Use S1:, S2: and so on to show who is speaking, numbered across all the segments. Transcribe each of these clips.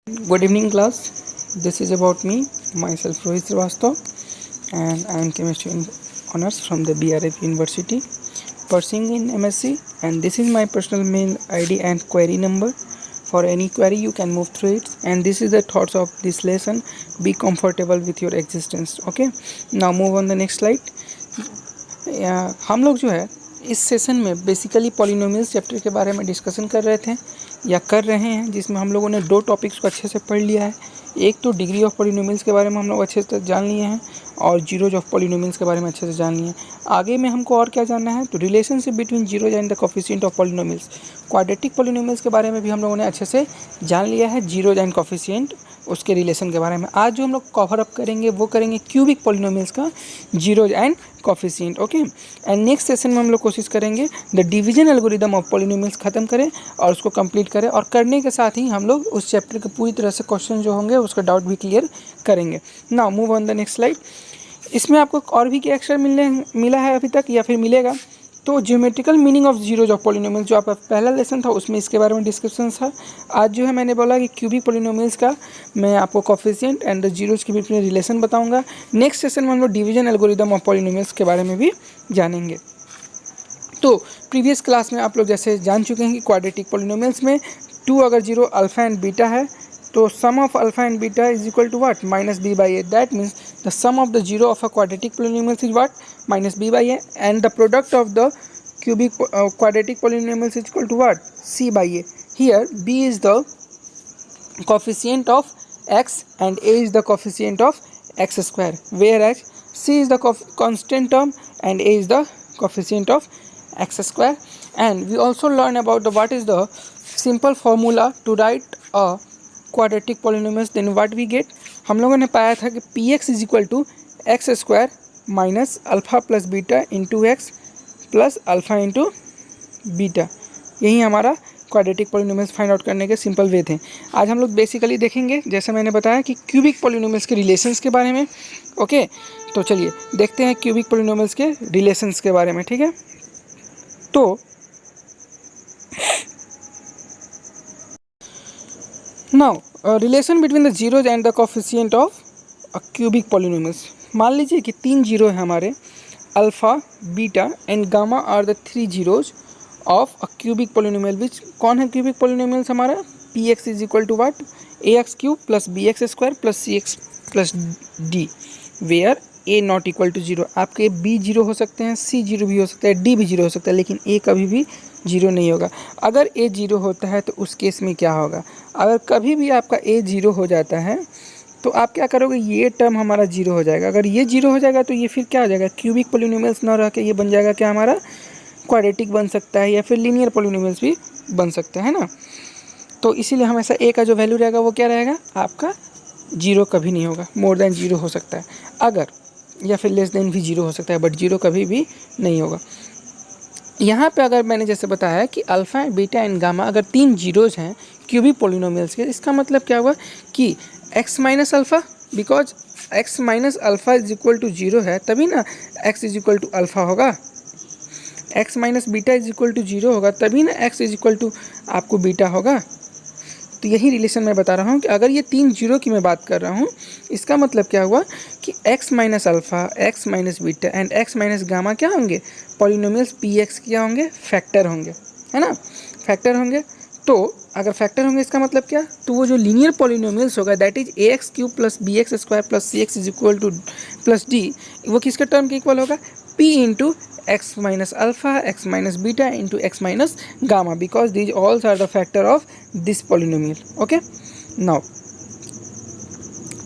S1: Good evening, class. This is about me, myself Rohit Srivastav, and I am chemistry honors from the BRF University, pursuing in MSc. And this is my personal mail ID and query number. For any query, you can move through it. And this is the thoughts of this lesson. Be comfortable with your existence. Okay. Now move on the next slide. हम लोग जो है इस session में basically polynomials chapter के बारे में discussion कर रहे थे या कर रहे हैं, जिसमें हम लोगों ने दो टॉपिक्स को अच्छे से पढ़ लिया है। एक तो डिग्री ऑफ पॉलिनोमियल्स के बारे में हम लोग अच्छे से जान लिए हैं और जीरोज ऑफ पॉलिनोमियल्स के बारे में अच्छे से जान लिए हैं। आगे में हमको और क्या जानना है, तो relationship between zeros and the coefficient of polynomials, quadratic polynomials के बारे में भी हम लोगों ने अच्छे से जान लिया है, जीरोज एंड कोफिशिएंट उसके रिलेशन के बारे में। आज जो हम लोग कवर अप करेंगे वो करेंगे क्यूबिक पॉलिनोमियल्स का zeros and coefficient. Okay, and next session में हम लोग कोशिश करेंगे the division algorithm of polynomials खत्म करें और उसको कंप्लीट करें, और करने के साथ ही हम लोग उस चैप्टर के पूरी तरह से क्वेश्चन जो होंगे उसका डाउट भी क्लियर करेंगे। Now move on the next slide. इसमें आपको और भी क्या एक्स्ट्रा मिला है अभी तक या फिर मिलेगा, तो geometrical meaning of zeros of polynomials जो आपका पहला लेसन था उसमें इसके बारे में डिस्कशन था। आज जो है मैंने बोला कि क्यूबिक पॉलिनोमियल्स का मैं आपको कोफिशिएंट एंड द जीरोज के बीच में रिलेशन बताऊंगा। नेक्स्ट सेशन में हम लोग डिवीजन एल्गोरिदम ऑफ पॉलिनोमियल्स के बारे में भी जानेंगे। तो प्रीवियस क्लास में आप लोग जैसे जान चुके हैं कि क्वाड्रेटिक पॉलिनोमियल्स में 2 अगर 0 अल्फा एंड बीटा है तो sum of alpha and beta is equal to what? Minus b by a. That means the sum of the zero of a quadratic polynomials is what? Minus b by a, and the product of the cubic quadratic polynomials is equal to what? C by a. Here b is the coefficient of x and a is the coefficient of x square, whereas c is the constant term and a is the coefficient of x square. And we also learn about the what is the simple formula to write a quadratic polynomials. Then what we get, हम लोगों ने पाया था कि P x is equal to x square minus alpha plus beta into x plus alpha into beta. यही हमारा quadratic polynomials find out करने के सिंपल वे थे। आज हम लोग बेसिकली देखेंगे, जैसे मैंने बताया, कि क्यूबिक पॉलिनोमियल्स के रिलेशंस के बारे में। ओके, तो चलिए देखते हैं क्यूबिक पॉलिनोमियल्स के रिलेशंस के बारे में। ठीक है, तो now relation between the zeros and the coefficient of a cubic polynomials. मान लीजिए कि 3 जीरो है हमारे, alpha beta and gamma are the 3 zeros of a cubic polynomial. Which कौन है क्यूबिक पॉलिनोमियल्स हमारा? P x is equal to what? A X cube plus B X square plus C X plus D, where A not equal to zero. आपके B zero हो सकते हैं, सी zero भी हो सकता है, डी भी जीरो हो सकता है, लेकिन ए कभी भी जीरो नहीं होगा। अगर ए जीरो होता है तो उस केस में क्या होगा? अगर कभी भी आपका ए जीरो हो जाता है तो आप क्या करोगे? ये टर्म हमारा जीरो हो जाएगा। अगर ये जीरो हो जाएगा तो ये फिर क्या हो जाएगा? क्यूबिक पॉलिनोमियल्स ना रह के ये बन जाएगा क्या हमारा? क्वाड्रेटिक बन सकता है या फिर लीनियर पॉलिनोमियल्स भी बन सकते हैं ना। तो इसीलिए हमेशा ए का जो वैल्यू रहेगा वो क्या रहेगा? आपका जीरो कभी नहीं होगा। मोर देन जीरो हो सकता है अगर, या फिर लेस देन भी जीरो हो सकता है, बट जीरो कभी भी नहीं होगा। यहाँ पे अगर मैंने जैसे बताया कि अल्फ़ा बीटा एंड गामा अगर 3 जीरोज हैं क्यूबिक पॉलिनोमियल्स के, इसका मतलब क्या हुआ कि x minus alpha, because x minus alpha is equal to zero है, तभी ना x is equal to alpha होगा। x minus beta is equal to zero होगा तभी ना x इज इक्वल टू आपको बीटा होगा। तो यही रिलेशन मैं बता रहा हूँ कि अगर ये 3 जीरो की मैं बात कर रहा हूँ, इसका मतलब क्या हुआ कि x minus alpha, x minus beta and x minus gamma क्या होंगे? पॉलिनोमियल्स पी एक्स क्या होंगे? फैक्टर होंगे, है ना, फैक्टर होंगे। तो अगर फैक्टर होंगे इसका मतलब क्या? तो वो जो लीनियर पॉलिनोमियल्स होगा that is A X cube plus B X square plus C X is equal to plus D, वो किसके टर्म के इक्वल होगा? p into x minus alpha, x minus beta into x minus gamma, because these alls are the factor of this polynomial. Okay, now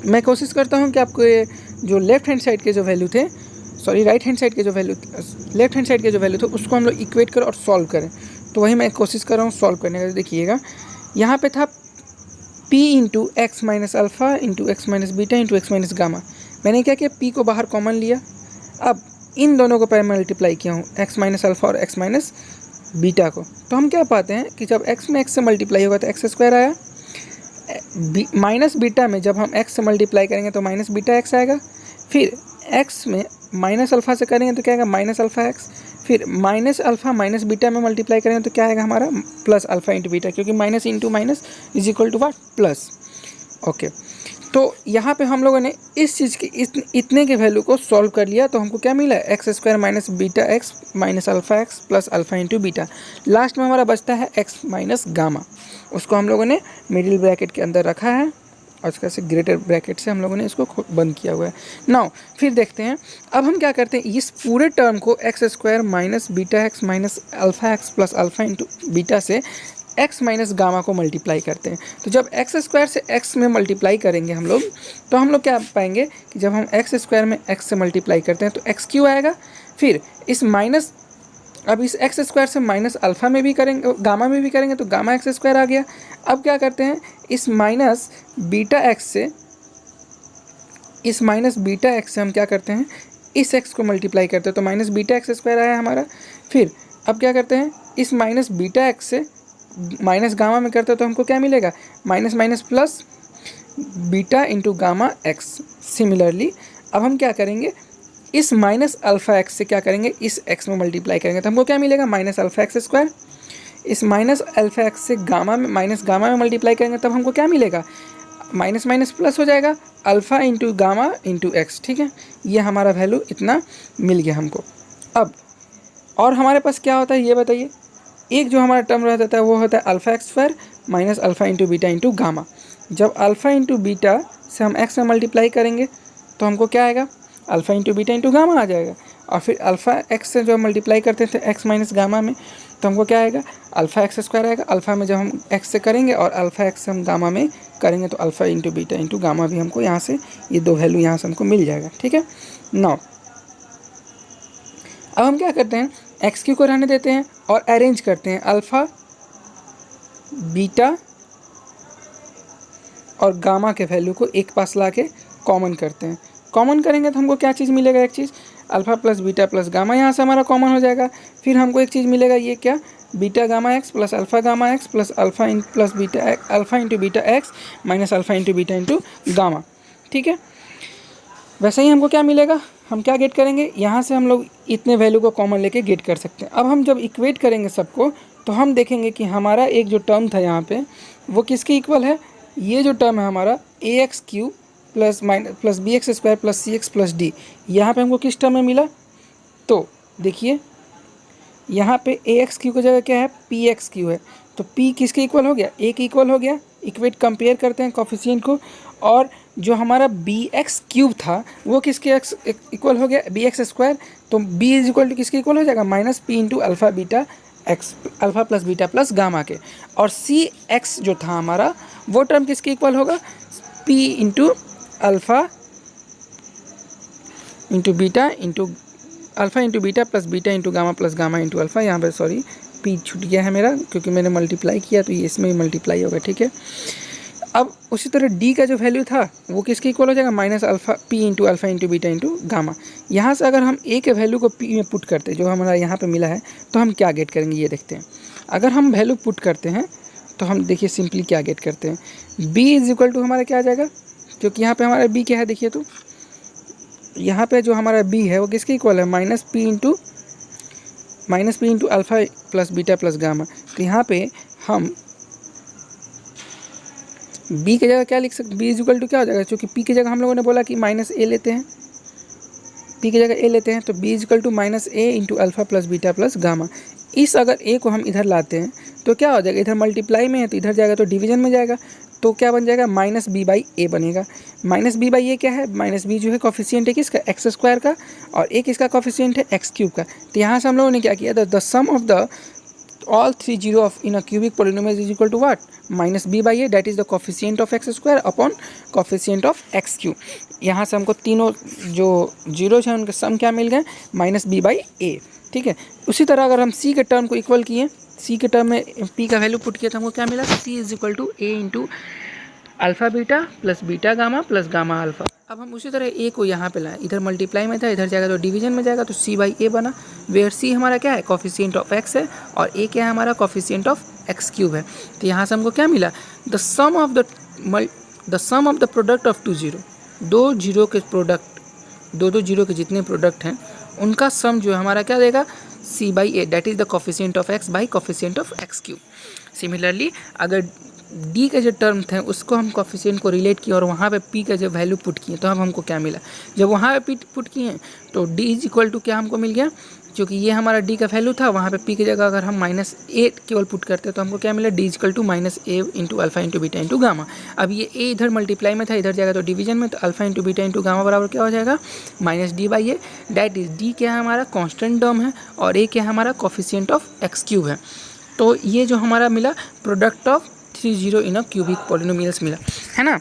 S1: मैं कोशिश करता हूँ कि आपको ये जो लेफ्ट हैंड साइड के जो वैल्यू थे, सॉरी राइट हैंड साइड के जो वैल्यू, लेफ्ट हैंड साइड के जो वैल्यू थे उसको हम लोग इक्वेट करें और सॉल्व करें। तो वही मैं कोशिश कर रहा हूँ सॉल्व करने का। देखिएगा यहाँ पे था p into x minus alpha into x minus beta into x minus gamma. मैंने क्या किया? p को बाहर कॉमन लिया, अब इन दोनों को पहले मल्टीप्लाई किया हूँ, x माइनस अल्फ़ा और x माइनस बीटा को। तो हम क्या पाते हैं कि जब x में x से मल्टीप्लाई होगा तो एक्स स्क्वायर आया, माइनस बीटा में जब हम x से मल्टीप्लाई करेंगे तो माइनस बीटा एक्स आएगा, फिर x में माइनस अल्फ़ा से करेंगे तो क्या आएगा? माइनस अल्फ़ा एक्स, फिर माइनस अल्फ़ा माइनस बीटा में मल्टीप्लाई करेंगे तो क्या आएगा हमारा? प्लस अल्फ़ा इंटू बीटा, क्योंकि minus into minus is equal to what? Plus. Okay, तो यहाँ पे हम लोगों ने इस चीज़ की इतने के वैल्यू को सॉल्व कर लिया, तो हमको क्या मिला, x square minus beta x minus alpha x plus alpha into beta. Last में हमारा बचता है एक्स माइनस गामा, उसको हम लोगों ने मिडिल ब्रैकेट के अंदर रखा है और इसका से ग्रेटर ब्रैकेट से हम लोगों ने इसको बंद किया हुआ है। नाउ फिर देखते हैं, अब हम क्या करते हैं, इस पूरे टर्म को x square minus beta x minus alpha x plus alpha into beta से x माइनस गामा को मल्टीप्लाई करते हैं। तो जब एक्स स्क्वायर से x में मल्टीप्लाई करेंगे हम लोग, तो हम लोग क्या पाएंगे कि जब हम एक्स स्क्वायर में x से मल्टीप्लाई करते हैं तो x क्यू आएगा। फिर इस माइनस, अब इस एक्स स्क्वायर से माइनस अल्फ़ा में भी करेंगे, गामा में भी करेंगे तो गामा एक्स स्क्वायर आ गया। अब क्या करते हैं, इस माइनस बीटा एक्स से हम क्या करते हैं, इस x को मल्टीप्लाई करते हैं तो माइनस बीटा एक्स स्क्वायर आया हमारा। फिर अब क्या करते हैं, इस माइनस बीटा एक्स से माइनस गामा में करते हैं तो हमको क्या मिलेगा, minus minus plus beta into gamma x. Similarly अब हम क्या करेंगे, इस माइनस अल्फ़ा एक्स से क्या करेंगे, इस x में मल्टीप्लाई करेंगे तो हमको क्या मिलेगा, माइनस अल्फ़ा एक्स स्क्वायर। इस माइनस अल्फ़ा एक्स से गामा में माइनस गामा में मल्टीप्लाई करेंगे तब हमको क्या मिलेगा, माइनस माइनस प्लस हो जाएगा, alpha into gamma into x. ठीक है, ये हमारा वैल्यू इतना मिल गया हमको। अब और हमारे पास क्या होता है ये बताइए, एक जो हमारा टर्म रह जाता है वो होता है alpha x square minus alpha into beta into gamma. जब अल्फ़ा इंटू बीटा से हम एक्स में मल्टीप्लाई करेंगे तो हमको क्या आएगा, alpha into beta into gamma आ जाएगा। और फिर अल्फ़ा एक्स से जो मल्टीप्लाई करते थे एक्स माइनस गामा में तो हमको क्या आएगा, अल्फ़ा एक्स स्क्वायर आएगा। अल्फ़ा में जब हम एक्स से करेंगे और अल्फ़ा एक्स से हम गामा में करेंगे तो alpha into beta into gamma भी हमको यहाँ से, ये दो वैल्यू यहाँ से हमको मिल जाएगा। ठीक है, नाउ अब हम क्या करते हैं, एक्स क्यू को रहने देते हैं और अरेंज करते हैं, अल्फ़ा बीटा और गामा के वैल्यू को एक पास ला के कॉमन करते हैं। कॉमन करेंगे तो हमको क्या चीज़ मिलेगा, एक चीज़ alpha plus beta plus gamma यहाँ से हमारा कॉमन हो जाएगा। फिर हमको एक चीज़ मिलेगा, ये क्या, beta gamma x plus alpha gamma x plus alpha plus beta alpha into beta x minus alpha into beta into gamma. ठीक है, वैसे ही हमको क्या मिलेगा, हम क्या गेट करेंगे, यहाँ से हम लोग इतने वैल्यू को कॉमन लेके गेट कर सकते हैं। अब हम जब इक्वेट करेंगे सबको तो हम देखेंगे कि हमारा एक जो टर्म था यहाँ पे वो किसके इक्वल है, ये जो टर्म है हमारा A X cube plus B X square plus C X plus D, यहाँ पर हमको किस टर्म में मिला, तो देखिए यहाँ पे ए एक्स क्यू की जगह क्या है, पी एक्स क्यू है, तो पी किसके इक्वल हो गया, ए के इक्वल हो गया। इक्वेट कंपेयर करते हैं कॉफिशिएंट को, और जो हमारा बी एक्स क्यूब था वो किसके एक्स इक्वल हो गया, बी एक्स स्क्वायर। तो बी इज इक्वल टू किसके इक्वल हो जाएगा, minus P into alpha beta x, alpha plus beta plus gamma के। और सी एक्स जो था हमारा वो टर्म किसके इक्वल होगा, P into alpha into beta into alpha into beta plus beta into gamma plus gamma into alpha. यहाँ पर सॉरी पी छूट गया है मेरा क्योंकि मैंने मल्टीप्लाई किया तो ये इसमें भी मल्टीप्लाई होगा। ठीक है, अब उसी तरह डी का जो वैल्यू था वो किसके इक्वल हो जाएगा, minus alpha P into alpha into beta into gamma. यहाँ से अगर हम ए के वैल्यू को पी में पुट करते हैं जो हमारा यहाँ पे मिला है तो हम क्या गेट करेंगे ये देखते हैं। अगर हम वैल्यू पुट करते हैं तो हम देखिए सिंपली क्या गेट करते हैं, बी इज इक्वल टू हमारा क्या आ जाएगा, क्योंकि यहाँ पे हमारा बी क्या है देखिए, तो यहाँ पे जो हमारा बी है वो किसके इक्वल है, minus P into alpha plus beta plus gamma. तो यहाँ पे हम बी की जगह क्या लिख सकते, बी इज इक्वल टू क्या हो जाएगा, क्योंकि पी की जगह हम लोगों ने बोला कि माइनस ए लेते हैं, पी की जगह ए लेते हैं, तो b is equal to minus a into alpha plus beta plus gamma. इस अगर ए को हम इधर लाते हैं तो क्या हो जाएगा, इधर मल्टीप्लाई में है तो इधर जाएगा तो डिवीजन में जाएगा, तो क्या बन जाएगा, माइनस बी बाई ए बनेगा। माइनस बी बाई ए क्या है, माइनस बी जो है कॉफिशिएंट है किसका, एक्स स्क्वायर का, और ए किसका कॉफिशिएंट है, एक्स क्यूब का। तो यहाँ से हम लोगों ने क्या किया, the sum of the all three zero of in a cubic polynomial is equal to what, minus b by A, that is the coefficient of x square upon coefficient of x cube. यहाँ से हमको तीनों जो zeros हैं उनके सम क्या मिल गए, minus b by ए। ठीक है, उसी तरह अगर हम सी के टर्म को इक्वल किए, सी के टर्म में पी का वैल्यू पुट किया तो हमको क्या मिला, C is equal to A into alpha beta plus beta gamma plus gamma alpha. अब हम उसी तरह ए को यहाँ पे लाएं, इधर मल्टीप्लाई में था, इधर जाएगा तो डिवीजन में जाएगा, तो सी बाई ए बना, वेयर सी हमारा क्या है, कॉफिशिएंट ऑफ एक्स है, और ए क्या है हमारा, कॉफिशिएंट ऑफ एक्स क्यूब है। तो यहाँ से हमको क्या मिला, the sum of the product of two zero, दो जीरो के प्रोडक्ट, दो जीरो के जितने प्रोडक्ट हैं उनका सम जो है हमारा क्या देगा, C by A, that is the coefficient of X by coefficient of X cube. Similarly अगर डी का जो टर्म थे उसको हम कोफिशिएंट को रिलेट किए और वहाँ पे पी का जो वैल्यू पुट किए, तो अब हमको क्या मिला, जब वहाँ पे पी पुट किए तो डी इज इक्वल टू क्या हमको मिल गया, क्योंकि ये हमारा डी का वैल्यू था, वहाँ पे पी की जगह अगर हम -a केवल पुट करते तो हमको क्या मिला, d equal to -a into alpha into beta into gamma. अब ये a इधर मल्टीप्लाई में था, इधर जाएगा तो डिवीजन में, तो alpha into beta into gamma बराबर क्या हो जाएगा, -d/a। डैट इज डी क्या है हमारा कॉन्स्टेंट टर्म है और a क्या है हमारा कोफिशिएंट ऑफ एक्स क्यूब है। तो ये जो हमारा मिला product of 30 in a cubic polynomials मिला है ना।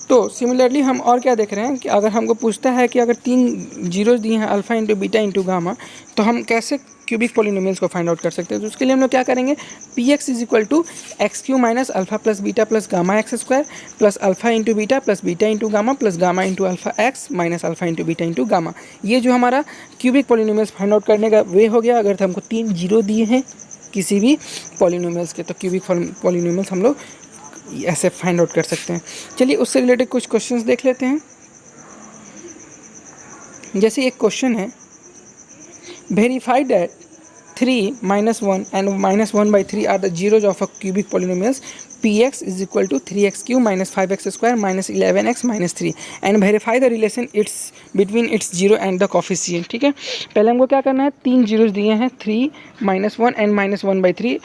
S1: तो सिमिलरली हम और क्या देख रहे हैं कि अगर हमको पूछता है कि अगर 3 जीरोज दिए हैं alpha into beta into gamma, तो हम कैसे क्यूबिक पॉलिनोमियल्स को फाइंड आउट कर सकते हैं। तो उसके लिए हम लोग क्या करेंगे, p x is equal to x cube minus alpha plus beta plus gamma x square plus alpha into beta plus beta into gamma plus gamma into alpha x minus alpha into beta into gamma. ये जो हमारा cubic polynomials find out करने का वे हो गया। अगर तो हमको 3 जीरो दिए हैं किसी भी पॉलिनोमियल्स के, तो क्यूबिक पॉलिनोमियल्स हम लोग ऐसे फाइंड आउट कर सकते हैं। चलिए उससे रिलेटेड कुछ क्वेश्चंस देख लेते हैं। जैसे एक क्वेश्चन है, verify that 3 - 1 and -1/3 are the zeros of a cubic polynomials px is equal to 3x³ - 5x² - 11x - 3 and verify the relation its between its zero and the coefficient। ठीक है, पहले हमको क्या करना है, 3 जीरोज दिए हैं 3 - 1 and -1/3,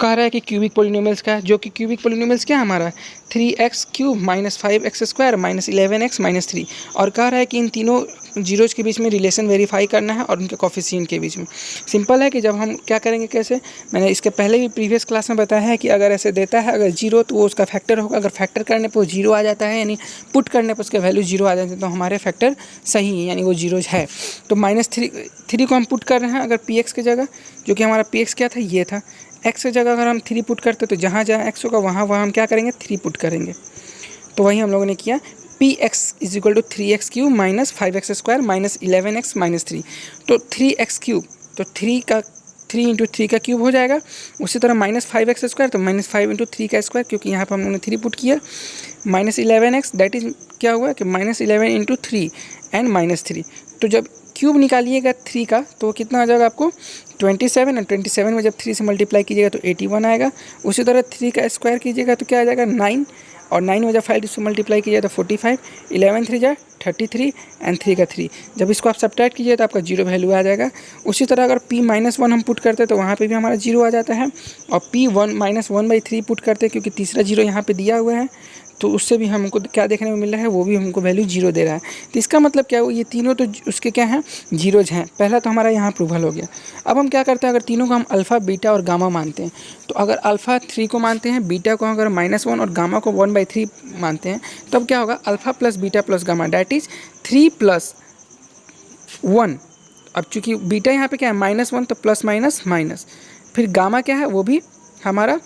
S1: कह रहा है कि क्यूबिक पॉलिनोमियल्स का है, जो कि क्यूबिक पॉलिनोमियल्स क्या हमारा 3x³ - 5x² - 11x - 3, और कह रहा है कि इन तीनों जीरोज के बीच में रिलेशन वेरीफाई करना है और उनके कोफिशिएंट के बीच में। सिंपल है कि जब हम क्या करेंगे, कैसे, मैंने इसके पहले भी प्रीवियस क्लास में बताया है कि अगर ऐसे देता है, अगर जीरो तो वो उसका फैक्टर होगा, अगर फैक्टर करने पर जीरो आ जाता है यानी पुट करने पर उसके वैल्यू जीरो आ जाते हैं, तो हमारे फैक्टर सही है यानी वो जीरोज है। तो -3 को हम पुट कर रहे हैं अगर पी एक्स की जगह, जो कि हमारा पी एक्स क्या था, ये था। एक्स की जगह अगर हम 3 पुट करते तो जहाँ जहाँ एक्स होगा वहाँ हम क्या करेंगे, 3 पुट करेंगे। तो वही हम लोगों ने किया, p x is equal to 3x³ - 5x² - 11x - 3। तो 3x³, तो 3 इंटू 3 का क्यूब हो जाएगा। उसी तरह -5x², तो -5 इंटू 3 का स्क्वायर, क्योंकि यहाँ पर हम लोगों ने 3 पुट किया। -11x, दैट इज क्या हुआ कि -11 इंटू 3 एंड -3। तो जब क्यूब निकालिएगा 3 का तो कितना आ जाएगा आपको 27, और 27 में जब 3 से मल्टीप्लाई कीजिएगा तो 81 आएगा। उसी तरह 3 का स्क्वायर कीजिएगा तो क्या आ जाएगा 9, और 9 में जब 5 से मल्टीप्लाई कीजिए तो 45, 11 3 जा 33 एंड 3 का 3। जब इसको आप सब्ट्रैक्ट कीजिए तो आपका जीरो वैल्यू आ जाएगा। उसी तरह अगर p - 1 हम पुट करते तो वहाँ पे भी हमारा जीरो आ जाता है, और p 1 - 1/3 पुट करते क्योंकि तीसरा जीरो यहाँ पे दिया हुआ है, तो उससे भी हमको क्या देखने में मिल रहा है, वो भी हमको वैल्यू जीरो दे रहा है। तो इसका मतलब क्या हुआ, ये तीनों तो उसके क्या हैं, जीरोज हैं। पहला तो हमारा यहाँ प्रूवल हो गया। अब हम क्या करते हैं, अगर तीनों को हम अल्फ़ा बीटा और गामा मानते हैं, तो अगर अल्फ़ा 3 को मानते हैं, बीटा को अगर -1 और गामा को 1/3 मानते हैं, तब क्या होगा, alpha plus beta plus gamma that is 3 + 1। अब चूँकि बीटा यहाँ पे क्या है -1, तो प्लस माइनस माइनस, फिर गामा क्या है, वो भी हमारा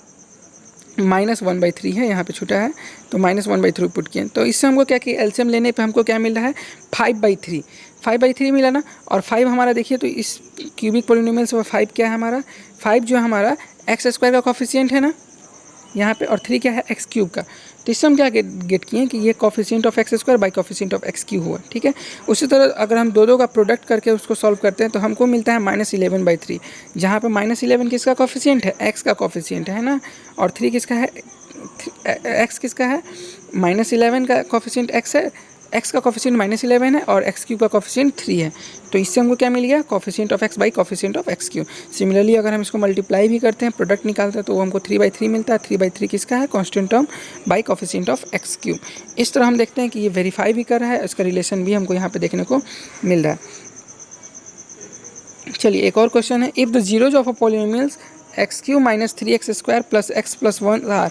S1: -1/3 है, यहाँ पे छूटा है तो -1/3 पुट किए। तो इससे हमको क्या कि एलसीएम लेने पे हमको क्या मिल रहा है 5/3 मिला ना। और 5 हमारा देखिए, तो इस क्यूबिक पॉलिनोमियल से 5 क्या है हमारा, 5 जो है हमारा x² का कोफिशिएंट है ना यहाँ पे, और 3 क्या है x³ का। तो इससे हम क्या गेट किए कि ये coefficient of x² by coefficient of x³ हुआ। ठीक है, उसी तरह अगर हम दो का प्रोडक्ट करके उसको सॉल्व करते हैं तो हमको मिलता है -11/3, जहाँ पे -11 किसका कोफिशिएंट है, x का कोफिशिएंट है ना, और 3 किसका है, x किसका है, -11 का कोफिशिएंट x है, x का कोफिशिएंट -11 है, और x³ का कोफिशिएंट 3 है। तो इससे हमको क्या मिल गया, coefficient of x by coefficient of x³। Similarly अगर हम इसको मल्टीप्लाई भी करते हैं, प्रोडक्ट निकालते हैं, तो वो हमको 3/3 मिलता है। 3/3 किसका है, constant term by coefficient of x³। इस तरह हम देखते हैं कि ये वेरीफाई भी कर रहा है, इसका रिलेशन भी हमको यहाँ पे देखने को मिल रहा है। चलिए एक और क्वेश्चन है, if the zeros of a polynomials x³ - 3x² + x + 1 are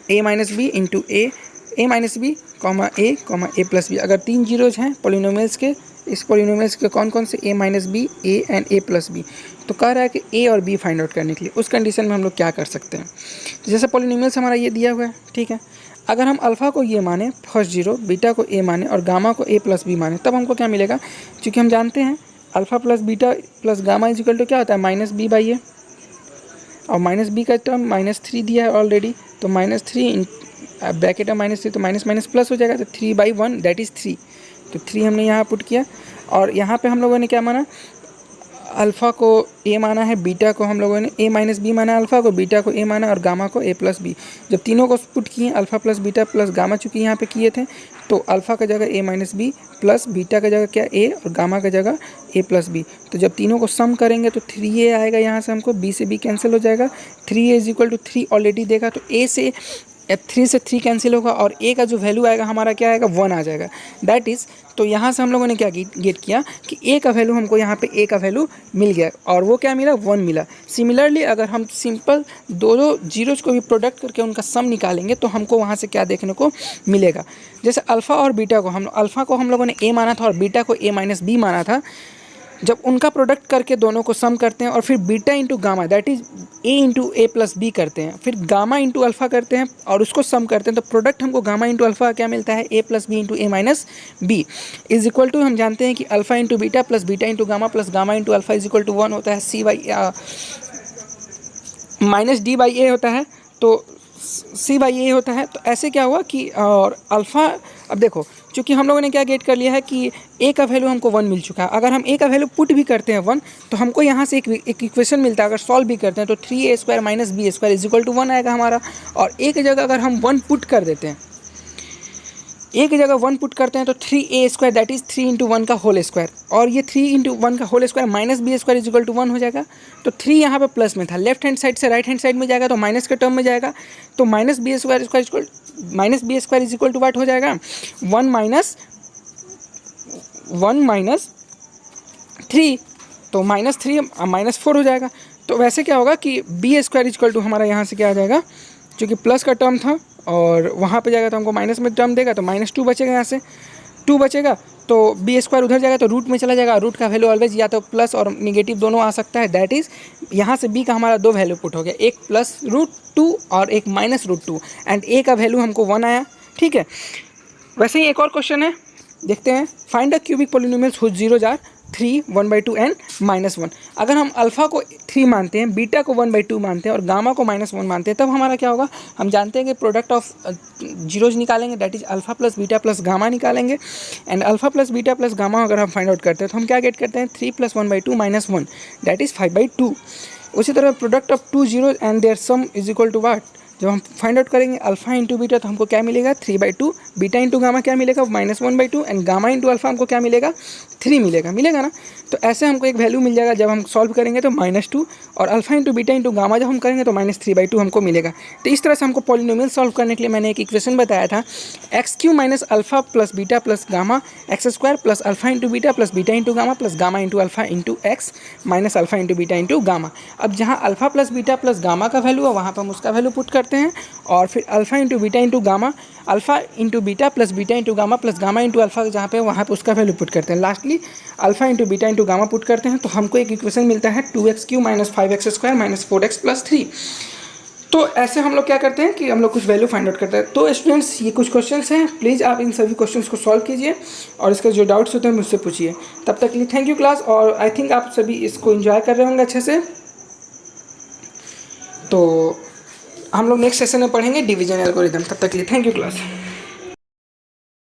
S1: a - b into a - b, a, a + b। अगर 3 जीरोज हैं पॉलिनोमियल्स के, इस पॉलिनोमियल्स के कौन कौन से, a - b, a and a + b। तो कह रहा है कि a और b फाइंड आउट करने के लिए उस कंडीशन में हम लोग क्या कर सकते हैं। तो जैसे पॉलिनोमियल्स हमारा ये दिया हुआ है, ठीक है, अगर हम अल्फ़ा को ये माने फर्स्ट जीरो, बीटा को a माने और गामा को a + b माने, तब हमको क्या मिलेगा, क्योंकि हम जानते हैं alpha plus beta plus gamma is equal to क्या होता है -b/a, और -b का टर्म -3 दिया है ऑलरेडी, तो -3 ब्रैकेट में -3, तो माइनस माइनस प्लस हो जाएगा, तो 3/1 दैट इज़ 3। तो 3 हमने यहाँ पुट किया, और यहाँ पे हम लोगों ने क्या माना, अल्फ़ा को ए माना है, बीटा को हम लोगों ने ए माइनस बी माना है, अल्फ़ा को, बीटा को ए माना और गामा को ए प्लस बी। जब तीनों को पुट किए alpha plus beta plus gamma, चूँकि यहाँ पे किए थे, तो अल्फ़ा का जगह ए माइनस बी प्लस बीटा का जगह क्या ए और गामा का जगह ए प्लस बी। तो जब तीनों को सम करेंगे तो 3a आएगा, यहाँ से हमको बी से बी कैंसिल हो जाएगा, 3a is equal to 3 already देखा, तो ए से 3 से 3 कैंसिल होगा और ए का जो वैल्यू आएगा हमारा क्या आएगा 1 आ जाएगा। दैट इज़, तो यहाँ से हम लोगों ने क्या गेट किया कि ए का वैल्यू हमको यहाँ पे ए का वैल्यू मिल गया और वो क्या मिला 1 मिला। सिमिलरली अगर हम सिंपल दो जीरोज को भी प्रोडक्ट करके उनका सम निकालेंगे तो हमको वहाँ से क्या देखने को मिलेगा। जैसे अल्फ़ा और बीटा को अल्फ़ा को हम लोगों ने ए माना था और बीटा को ए माइनस बी माना था, जब उनका प्रोडक्ट करके दोनों को सम करते हैं और फिर beta into gamma that is a into a plus b करते हैं, फिर गामा इंटू अल्फ़ा करते हैं और उसको सम करते हैं, तो प्रोडक्ट हमको गामा इंटू अल्फ़ा क्या मिलता है, A plus B into A minus B is equal to, हम जानते हैं कि alpha into beta plus beta into gamma plus gamma into alpha is equal to 1 होता है, C by minus D by A होता है, तो सी बाई ए होता है। तो ऐसे क्या हुआ कि और अल्फ़ा, अब देखो चूँकि हम लोगों ने क्या गेट कर लिया है कि ए का वैल्यू हमको 1 मिल चुका है, अगर हम ए का वैल्यू पुट भी करते हैं 1 तो हमको यहाँ से एक इक्वेशन मिलता है, अगर सॉल्व भी करते हैं तो 3a square minus B square is equal to 1 आएगा हमारा। और ए की जगह अगर हम 1 पुट कर देते हैं, ए की जगह 1 पुट करते हैं तो 3a square that is 3 into 1 का होल स्क्वायर, और ये 3 इंटू 1 का whole square minus B square is equal to 1 हो जाएगा। तो 3 यहाँ पे प्लस में था, लेफ्ट हैंड साइड से राइट हैंड साइड में जाएगा तो माइनस के टर्म में जाएगा, तो minus B square is equal to what हो जाएगा 1 माइनस 3, तो -3 -4 हो जाएगा। तो वैसे क्या होगा कि b square is equal to हमारा यहाँ से क्या आ जाएगा, क्योंकि प्लस का टर्म था और वहाँ पे जाएगा तो हमको माइनस में टर्म देगा, तो -2 बचेगा, यहाँ से 2 बचेगा, तो बी स्क्वायर उधर जाएगा तो रूट में चला जाएगा, रूट का वैल्यू ऑलवेज या तो प्लस और निगेटिव दोनों आ सकता है। दैट इज़ यहाँ से बी का हमारा 2 वैल्यू पुट हो गया, एक +√2 और एक -√2 एंड ए का वैल्यू हमको 1 आया। ठीक है, वैसे ही एक और क्वेश्चन है, देखते हैं। Find the cubic polynomials whose zeros are 3, 1/2 and -1। अगर हम अल्फ़ा को 3 मानते हैं, बीटा को 1/2 मानते हैं और गामा को -1 मानते हैं, तब हमारा क्या होगा, हम जानते हैं कि प्रोडक्ट ऑफ जीरोज निकालेंगे, that is alpha plus beta plus gamma निकालेंगे। And alpha plus beta plus gamma अगर हम फाइंड आउट करते हैं तो हम क्या गेट करते हैं 3 + 1/2 - 1 दैट इज़ 5/2। उसी तरह product of 2 zeros and their sum is equal to what, जब हम फाइंड आउट करेंगे अल्फ़ा इंटू बीटा तो हमको क्या मिलेगा 3/2, बीटा इंटू गामा क्या मिलेगा -1/2 एंड गामा इंटू अल्फ़ा हमको क्या मिलेगा 3 मिलेगा ना। तो ऐसे हमको एक वैल्यू मिल जाएगा, जब हम सॉल्व करेंगे तो -2 और alpha into beta into gamma जब हम करेंगे तो -3/2 हमको मिलेगा। तो इस तरह से हमको पॉलिनोमियल सॉल्व करने के लिए मैंने एक इक्वेशन बताया था, x³ - alpha plus beta plus gamma x² plus alpha into beta plus beta into gamma plus gamma into alpha into x minus alpha into beta into gamma. अब जहाँ alpha plus beta plus gamma का value है वहाँ पर हम उसका value put करते हैं और फिर alpha into beta into gamma, alpha into beta plus beta into gamma plus gamma into alpha जहाँ पे वहाँ पे उसका वैल्यू पुट करते हैं। Lastly alpha into beta into gamma put करते हैं तो हमको एक इक्वेशन मिलता है 2x³ - 5x² - 4x + 3। तो ऐसे हम लोग क्या करते हैं कि हम लोग कुछ वैल्यू फाइंड आउट करते हैं। तो स्टूडेंट्स ये कुछ क्वेश्चंस हैं, प्लीज़ आप इन सभी क्वेश्चंस को सॉल्व कीजिए और इसके जो डाउट्स होते हैं मुझसे पूछिए। तब तक के लिए थैंक यू क्लास, और आई थिंक आप सभी इसको एंजॉय कर रहे होंगे अच्छे से। तो हम लोग नेक्स्ट सेशन में पढ़ेंगे डिवीजन एल्गोरिथम। तब तक के लिए थैंक यू क्लास।